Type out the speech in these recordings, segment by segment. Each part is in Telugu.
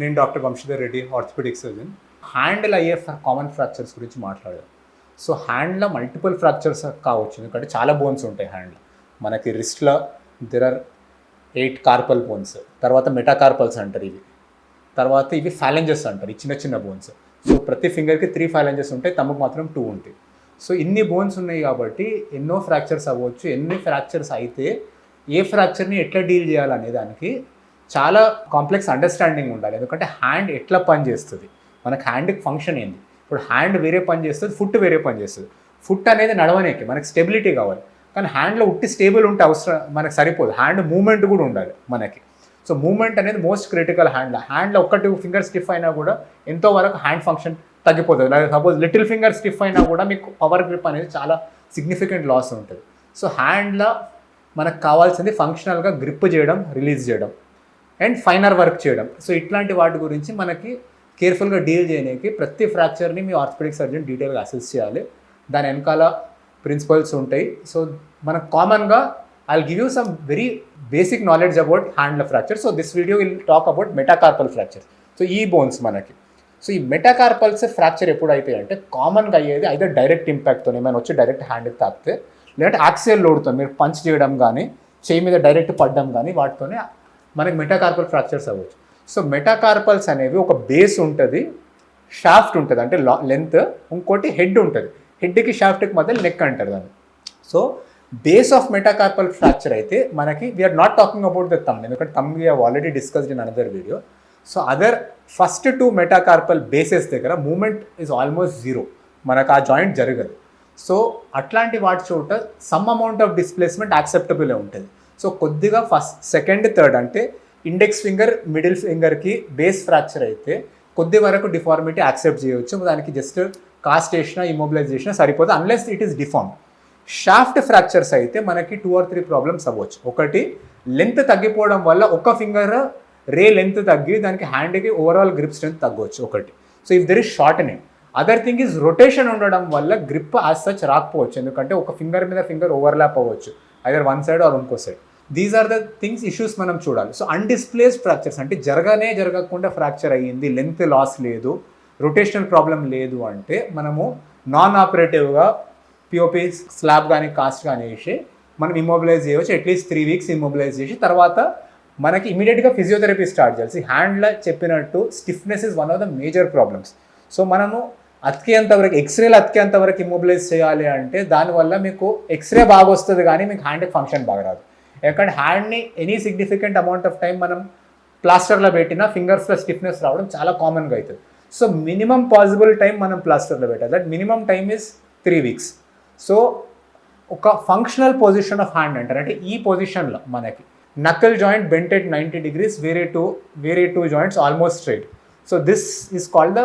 నేను doctor Vamshidhar Reddy, orthopaedic surgeon. హ్యాండ్లో అయ్యే కామన్ ఫ్రాక్చర్స్ గురించి మాట్లాడాను. సో హ్యాండ్లో మల్టిపుల్ ఫ్రాక్చర్స్ కావచ్చు, ఎందుకంటే చాలా బోన్స్ ఉంటాయి హ్యాండ్లో. మనకి రిస్ట్లో దెర్ ఆర్ 8 కార్పల్ బోన్స్, తర్వాత మెటాకార్పల్స్ అంటారు ఇవి, తర్వాత ఇవి ఫాలెంజెస్ అంటారు, ఈ చిన్న చిన్న బోన్స్. సో ప్రతి ఫింగర్కి 3 ఫాలెంజెస్ ఉంటాయి, తమకు మాత్రం 2 ఉంటాయి. సో ఇన్ని బోన్స్ ఉన్నాయి కాబట్టి ఎన్నో ఫ్రాక్చర్స్ అవ్వచ్చు. ఎన్ని ఫ్రాక్చర్స్ అయితే ఏ ఫ్రాక్చర్ని ఎట్లా డీల్ చేయాలనే దానికి చాలా కాంప్లెక్స్ అండర్స్టాండింగ్ ఉండాలి. ఎందుకంటే హ్యాండ్ ఎట్లా పని చేస్తుంది, మనకు హ్యాండ్కి ఫంక్షన్ ఏంది. ఇప్పుడు హ్యాండ్ వేరే పని చేస్తుంది, ఫుట్ వేరే పని చేస్తుంది. ఫుట్ అనేది నడవనేకి మనకి స్టెబిలిటీ కావాలి, కానీ హ్యాండ్లో ఉట్టి స్టేబుల్ ఉంటే అవసరం మనకు సరిపోదు, హ్యాండ్ మూమెంట్ కూడా ఉండాలి మనకి. సో మూమెంట్ అనేది మోస్ట్ క్రిటికల్ హ్యాండ్లో ఒక్కటి ఫింగర్ స్టిఫ్ అయినా కూడా ఎంతో వరకు హ్యాండ్ ఫంక్షన్ తగ్గిపోతుంది. Like suppose little finger stiff అయినా కూడా మీకు పవర్ గ్రిప్ అనేది చాలా సిగ్నిఫికెంట్ లాస్ ఉంటుంది. సో హ్యాండ్లో మనకు కావాల్సింది ఫంక్షనల్గా గ్రిప్ చేయడం, రిలీజ్ చేయడం అండ్ ఫైనర్ వర్క్ చేయడం. సో ఇట్లాంటి వాటి గురించి మనకి కేర్ఫుల్గా డీల్ చేయడానికి ప్రతి ఫ్రాక్చర్ని మీ ఆర్థోపెడిక్ సర్జన్ డీటెయిల్గా అసెస్ చేయాలి. దాని వెనకాల ప్రిన్సిపల్స్ ఉంటాయి. సో మనకు కామన్గా I give you some very basic knowledge about హ్యాండ్ల fracture. So this video will talk about metacarpal fracture. So ఈ బోన్స్ మనకి, సో ఈ మెటాకార్పల్స్ ఫ్రాక్చర్ ఎప్పుడు అవుతాయి అంటే కామన్గా అయ్యేది అయితే డైరెక్ట్ ఇంపాక్ట్తో ఏమైనా వచ్చి డైరెక్ట్ హ్యాండ్కి తాకితే, లేదంటే యాక్సియల్ లోడ్తో మీరు పంచ్ చేయడం కానీ చేయి మీద డైరెక్ట్ పడడం కానీ వాటితోనే మనకి మెటాకార్పల్ ఫ్రాక్చర్స్ అవ్వచ్చు. సో మెటాకార్పల్స్ అనేవి ఒక బేస్ ఉంటుంది, షాఫ్ట్ ఉంటుంది అంటే లెంత్, ఇంకోటి హెడ్ ఉంటుంది, హెడ్కి షాఫ్ట్కి మధ్య నెక్ అంటారు దాన్ని. So base of metacarpal fracture అయితే మనకి we are not talking about the thumb, ఎందుకంటే thumb we have already discussed in another video. So other first 2 metacarpal bases దగ్గర మూమెంట్ ఈజ్ ఆల్మోస్ట్ జీరో, మనకు ఆ జాయింట్ జరగదు. సో అట్లాంటి వాటి చోట some amount of displacement acceptable ఉంటుంది. సో కొద్దిగా ఫస్ట్, సెకండ్, థర్డ్ అంటే ఇండెక్స్ ఫింగర్, మిడిల్ ఫింగర్కి బేస్ ఫ్రాక్చర్ అయితే కొద్ది వరకు డిఫార్మిటీ యాక్సెప్ట్ చేయవచ్చు. దానికి జస్ట్ కాస్ట్ చేసినా ఇమోబిలైజ్ చేసినా సరిపోతుంది, unless it is deform. Shaft fractures అయితే మనకి 2 or 3 ప్రాబ్లమ్స్ అవ్వచ్చు. ఒకటి, లెంత్ తగ్గిపోవడం వల్ల ఒక ఫింగర్ రే లెంత్ తగ్గి దానికి హ్యాండ్కి ఓవరాల్ గ్రిప్ స్ట్రెంత్ తగ్గవచ్చు ఒకటి. So if there is shortening. Other thing is rotation ఉండడం వల్ల గ్రిప్ యాజ్ సచ్ రాకపోవచ్చు, ఎందుకంటే ఒక ఫింగర్ మీద ఫింగర్ ఓవర్లాప్ అవ్వచ్చు, ఐదర్ వన్ సైడ్ ఆర్ ఇంకో side. These are the things, issues మనం చూడాలి. సో అన్డిస్ప్లేస్డ్ ఫ్రాక్చర్స్ అంటే జరగకుండా ఫ్రాక్చర్ అయ్యింది, లెంత్ లాస్ లేదు, రొటేషనల్ ప్రాబ్లం లేదు అంటే మనము నాన్ ఆపరేటివ్గా పిఓపి స్లాబ్ కానీ కాస్ట్ కానీ వేసి మనం ఇమ్మొబిలైజ్ చేయవచ్చు. అట్లీస్ట్ 3 weeks ఇమ్మొబిలైజ్ చేసి తర్వాత మనకి ఇమీడియట్గా ఫిజియోథెరపీ స్టార్ట్ చేయాలి. హ్యాండ్లో చెప్పినట్టు stiffness is one of the major problems. So మనము అతికేంతవరకు, ఎక్స్రేలు అతికేంతవరకు ఇమ్మొబిలైజ్ చేయాలి అంటే దానివల్ల మీకు ఎక్స్రే బాగా వస్తుంది కానీ మీకు హ్యాండ్కి ఫంక్షన్ బాగా రాదు. ఎందుకంటే హ్యాండ్ని any significant amount of time మనం ప్లాస్టర్లో పెట్టినా ఫింగర్స్లో స్టిఫ్నెస్ రావడం చాలా కామన్గా అవుతుంది. సో మినిమం పాసిబుల్ టైం మనం ప్లాస్టర్లో పెట్టాలి, that minimum time is 3 weeks. So ఒక ఫంక్షనల్ పొజిషన్ ఆఫ్ హ్యాండ్ అంటారు, అంటే ఈ పొజిషన్లో మనకి knuckle joint bent at 90 degrees, వేరే two joints almost straight. So this is called the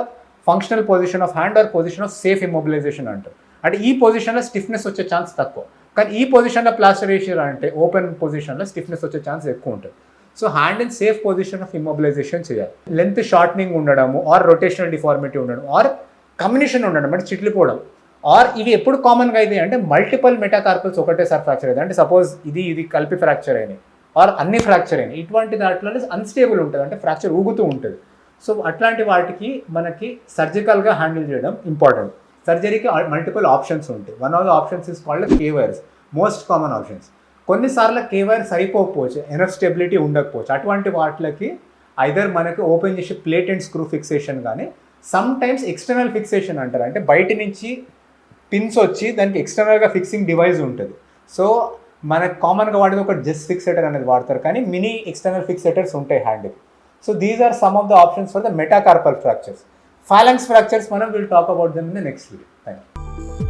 functional position of hand or position of safe immobilisation అంటారు. అంటే ఈ పొజిషన్లో స్టిఫ్నెస్ వచ్చే ఛాన్స్ తక్కువ, కానీ ఈ పొజిషన్లో ప్లాస్టర్ వేసారు అంటే ఓపెన్ పొజిషన్లో స్టిఫ్నెస్ వచ్చే ఛాన్స్ ఎక్కువ ఉంటుంది. So hand in safe position of immobilisation చేయాలి. లెంత్ షార్టనింగ్ ఉండడము, ఆర్ రొటేషనల్ డిఫార్మిటీ ఉండడం, ఆర్ కమ్యూనిషన్ ఉండడం అంటే చిట్లిపోవడం, ఆర్ ఇవి ఎప్పుడు కామన్గా అయితే అంటే మల్టిపల్ మెటాకార్పల్స్ ఒకటేసారి ఫ్రాక్చర్ అయితే, అంటే సపోజ్ ఇది కలిపి ఫ్రాక్చర్ అయినాయి ఆర్ అన్ని ఫ్రాక్చర్ అయినాయి, ఇటువంటి దాంట్లో అన్స్టేబుల్ ఉంటుంది, అంటే ఫ్రాక్చర్ ఊగుతూ ఉంటుంది. సో అట్లాంటి వాటికి మనకి సర్జికల్గా హ్యాండిల్ చేయడం ఇంపార్టెంట్. సర్జరీకి మల్టిపుల్ ఆప్షన్స్ ఉంటాయి. One of the options is called K wires, most common options. కొన్నిసార్లు కేవైర్ సరిపోకపోవచ్చు, ఎనఫ్ స్టెబిలిటీ ఉండకపోవచ్చు. అటువంటి వాటికి ఐదర్ మనకి ఓపెన్ చేసి ప్లేట్ అండ్ స్క్రూ ఫిక్సేషన్ కానీ, సమ్ టైమ్స్ ఎక్స్టర్నల్ ఫిక్సేషన్ అంటారు, అంటే బయట నుంచి పిన్స్ వచ్చి దానికి ఎక్స్టర్నల్గా ఫిక్సింగ్ డివైస్ ఉంటుంది. సో మనకు కామన్గా వాడేది ఒక జస్ట్ ఫిక్సేటర్ అనేది వాడతారు, కానీ మినీ ఎక్స్టర్నల్ ఫిక్సేటర్స్ ఉంటాయి హ్యాండ్కి. So these are some of the options for the metacarpal fractures. Phalanx fractures మనం will talk about them in the next video. Thank you.